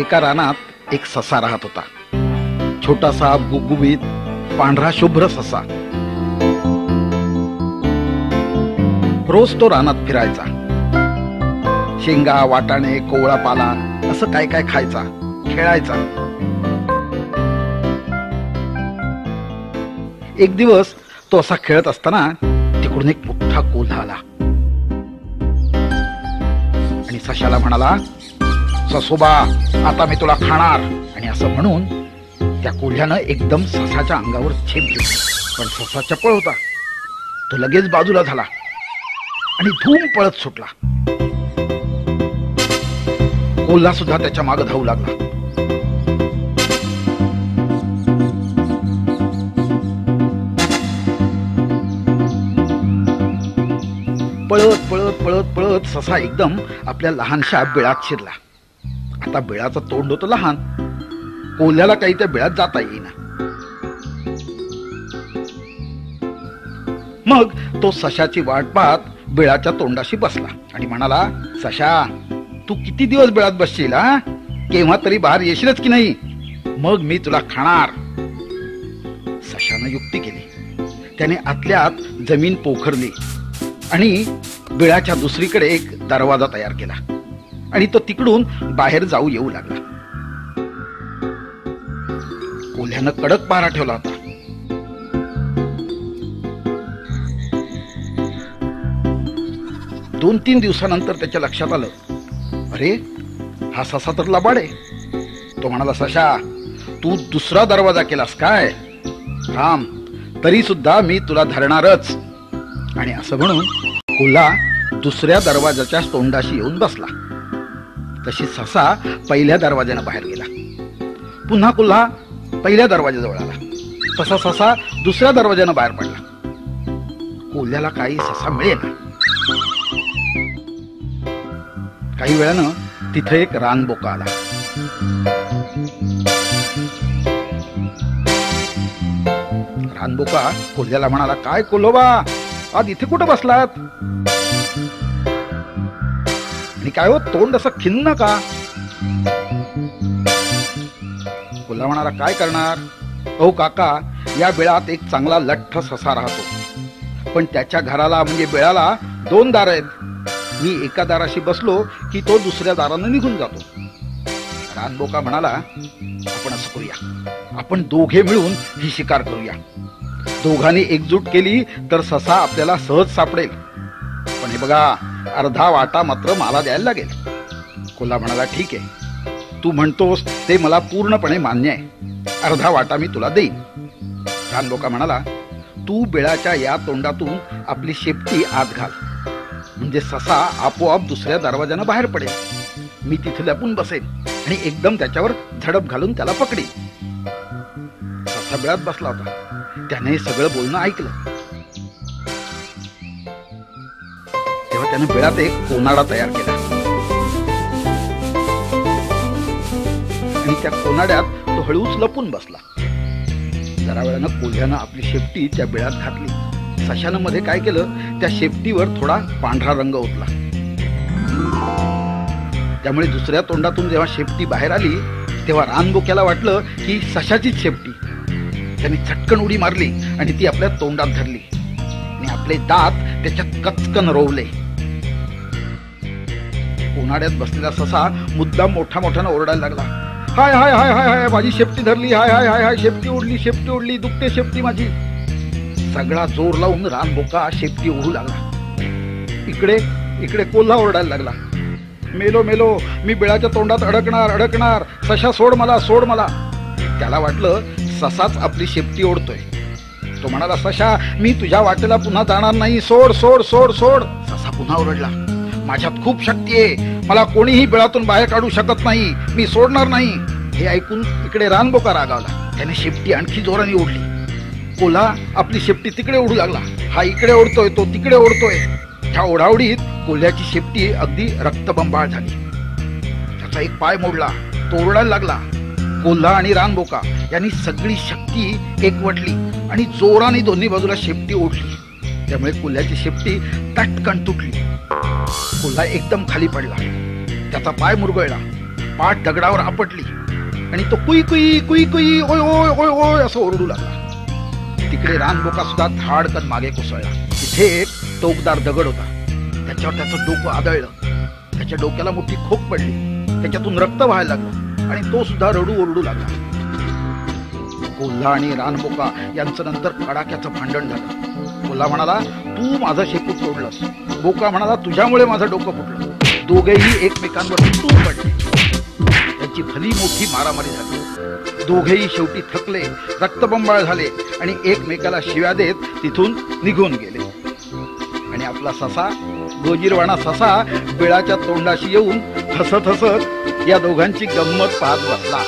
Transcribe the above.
एका रानात एक ससा राहत होता. छोटासा गुबगुबीत पांढरा शुभ्र ससा. रोज तो रानात फिरायचा. शेंगा, वाटाणे, कोवळा पाला असं काय काय खायचा, खेळायचा. एक दिवस तो असा खेळत असताना तिकडून एक मोठा कोल्हा आला आणि सशाला म्हणाला, ससोबा, आता मी तुला खाणार. आणि असं म्हणून त्या कोल्ह्यानं एकदम ससाच्या अंगावर छेद घेतली. पण ससा चपळ होता. तो लगेच बाजूला झाला आणि धूम पळत सुटला. कोल्हा सुद्धा त्याच्या मागे धावू लागला. पळत पळत पळत पळत ससा एकदम आपल्या लहानशा बिळात शिरला. आता बिळाचं तोंड होतं लहान. कोल्ह्याला काही त्या बिळात जाता येईना. मग तो सशाची वाट पाहत बिळाच्या तोंडाशी बसला आणि म्हणाला, सशा, तू किती दिवस बिळात बसशील? केव्हा तरी बाहेर येशीलच की नाही? मग मी तुला खाणार. सशानं युक्ती केली. त्याने आतल्या आत जमीन पोखरली आणि बिळाच्या दुसरीकडे एक दरवाजा तयार केला आणि तो तिकडून बाहेर जाऊ येऊ लागला. कोल्ह्यानं कडक पहारा ठेवला होता. दोन तीन दिवसानंतर त्याच्या लक्षात आलं, अरे, हा ससा तर लबाड आहे. तो म्हणाला, सशा, तू दुसरा दरवाजा केलास काय? थांब, तरी सुद्धा मी तुला धरणारच. आणि असं म्हणून कोल्हा दुसऱ्या दरवाजाच्या तोंडाशी येऊन बसला. तशी ससा पहिल्या दरवाज्यानं बाहेर गेला. पुन्हा कोल्हा पहिल्या दरवाजाजवळ आला. तसा ससा दुसऱ्या दरवाज्यानं बाहेर पडला. कोल्ह्याला काही ससा मिळेना. काही वेळानं तिथे एक रानबोका आला. रानबोका कोल्ह्याला म्हणाला, काय कोल्होबा, आज इथे कुठं बसलात? आणि काय हो, तोंड असं खिन्न का? कोल्हा म्हणाला, काय करणार? अहो काका, या बिळात एक चांगला लठ्ठ ससा राहतो. पण त्याच्या घराला म्हणजे बिळाला 2 दार आहेत. मी एका दाराशी बसलो की तो दुसऱ्या दारानं निघून जातो. रानबोका म्हणाला, आपण असं करूया, आपण दोघे मिळून ही शिकार करूया. दोघांनी एकजूट केली तर ससा आपल्याला सहज सापडेल. पण हे बघा, अर्धा वाटा मात्र मला द्यायला लागेल. कोल्हा म्हणाला, ठीक आहे, तू म्हणतोस ते मला पूर्णपणे मान्य आहे. अर्धा वाटा मी तुला देईन. रानबोका म्हणाला, तू बिळाच्या या तोंडातून आपली शेपटी आत घाल, म्हणजे ससा आपोआप दुसऱ्या दरवाजानं बाहेर पडेल. मी तिथे लपून बसेन आणि एकदम त्याच्यावर झडप घालून त्याला पकडी. ससा बिळात बसला होता. त्याने सगळं बोलणं ऐकलं. तेव्हा त्याने बिळात एक कोनाडा तयार केला आणि त्या कोनाड्यात तो हळूच लपून बसला. जरा वेळानं कोल्ह्यानं आपली शेपटी त्या बिळात घातली. सशानं मध्ये काय केलं, त्या शेपटीवर थोडा पांढरा रंग ओतला. त्यामुळे दुसऱ्या तोंडातून जेव्हा शेपटी बाहेर आली तेव्हा रानबोक्याला वाटलं की सशाचीच शेपटी. त्याने चटकन उडी मारली आणि ती आपल्या तोंडात धरली आणि आपले दात त्याच्यात कचकन रोवले. कोनाड्यात बसलेला ससा मुद्दाम मोठा मोठ्यानं ओरडायला लागला, हाय हाय हाय हाय हाय, माझी शेपटी धरली, हाय हाय हाय हाय, शेपटी ओढली, शेपटी ओढली, दुखते शेपटी माझी. सगळा जोर लावून रानबोका शेपटी ओढू लागला. इकडे इकडे कोल्हा ओरडायला लागला, मेलो मेलो, मी बिळाच्या तोंडात अडकणार अडकणार, सशा सोड मला, सोड मला. त्याला वाटलं ससाच आपली शेपटी ओढतोय. तो म्हणाला, सशा, मी तुझ्या वाटेला पुन्हा जाणार नाही, सोड सोड सोड सोड. ससा पुन्हा ओरडला, माझ्यात खूप शक्ती आहे, मला कोणीही बिळातून बाहेर काढू शकत नाही, मी सोडणार नाही. हे ऐकून इकडे रानबोका रागावला. त्याने शेपटी आणखी जोराने ओढली. कोल्हा आपली शेपटी तिकडे ओढू लागला. हा इकडे ओढतोय, तो तिकडे ओढतोय. ह्या ओढावडीत कोल्ह्याची शेपटी अगदी रक्तबंबाळ झाली. त्याचा एक पाय मोडला. तो ओरडायला लागला. कोल्हा आणि रानबोका यांनी सगळी शक्ती एकवटली आणि जोराने दोन्ही बाजूला शेपटी ओढली. त्यामुळे कोल्ह्याची शेपटी तटकन तुटली. कोल्हा एकदम खाली पडला. त्याचा पाय मुरगळला. पाठ दगडावर आपटली आणि तो कुई कुई कुई कुई ओय ओय ओय ओय असं ओरडू लागला. तिकडे रानबोका सुद्धा धाडकन मागे कोसळला. तिथे एक टोकदार दगड होता. त्याच्यावर त्याचं डोकं आदळलं. त्याच्या डोक्याला मोठी खोक पडली. त्याच्यातून रक्त व्हायला लागलं आणि तो सुद्धा रडू ओरडू लागला. कोल्हा आणि रानबोका यांचं नंतर कडाक्याचं भांडण झालं. कोल्हा म्हणाला, तू माझं शेपूट तोडलंस. बोका म्हणाला, तुझ्यामुळे माझं डोकं फुटलं. दोघेही एकमेकांवर तुटून पडले. त्यांची भली मोठी मारामारी झाली. दोघेही शेवटी थकले, रक्तबंबाळ झाले आणि एकमेकाला शिव्या देत तिथून निघून गेले. आणि आपला ससा, गोजीरवाणा ससा, बिळाच्या तोंडाशी येऊन हसत हसत या दोघांची गंमत पाहत बसला.